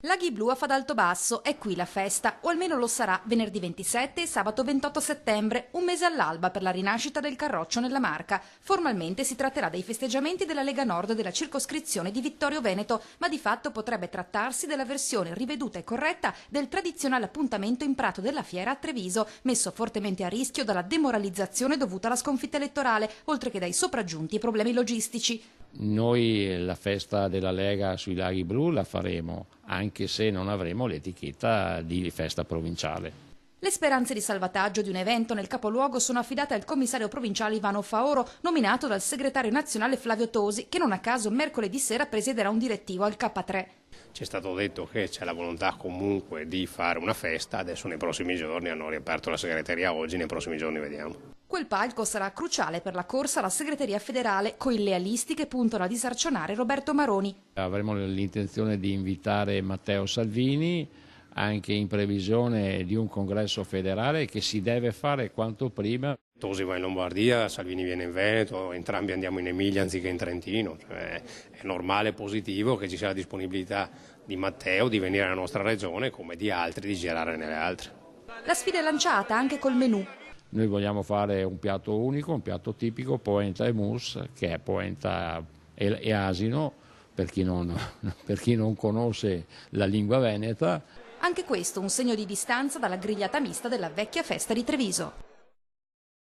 Laghi Blu a Fadaltobasso, è qui la festa, o almeno lo sarà venerdì 27 e sabato 28 settembre, un mese all'alba per la rinascita del Carroccio nella Marca. Formalmente si tratterà dei festeggiamenti della Lega Nord della circoscrizione di Vittorio Veneto, ma di fatto potrebbe trattarsi della versione riveduta e corretta del tradizionale appuntamento in Prato della Fiera a Treviso, messo fortemente a rischio dalla demoralizzazione dovuta alla sconfitta elettorale, oltre che dai sopraggiunti problemi logistici. Noi la festa della Lega sui Laghi Blu la faremo, anche se non avremo l'etichetta di festa provinciale. Le speranze di salvataggio di un evento nel capoluogo sono affidate al commissario provinciale Ivano Faoro, nominato dal segretario nazionale Flavio Tosi, che non a caso mercoledì sera presiederà un direttivo al K3. Ci è stato detto che c'è la volontà comunque di fare una festa, adesso nei prossimi giorni hanno riaperto la segreteria oggi, nei prossimi giorni vediamo. Quel palco sarà cruciale per la corsa alla segreteria federale, coi lealisti che puntano a disarcionare Roberto Maroni. Avremo l'intenzione di invitare Matteo Salvini, anche in previsione di un congresso federale che si deve fare quanto prima. Tosi va in Lombardia, Salvini viene in Veneto, entrambi andiamo in Emilia anziché in Trentino. È normale e positivo che ci sia la disponibilità di Matteo di venire alla nostra regione come di altri di girare nelle altre. La sfida è lanciata anche col menù. Noi vogliamo fare un piatto unico, un piatto tipico, polenta e mousse, che è polenta e asino, per chi non conosce la lingua veneta. Anche questo un segno di distanza dalla grigliata mista della vecchia festa di Treviso.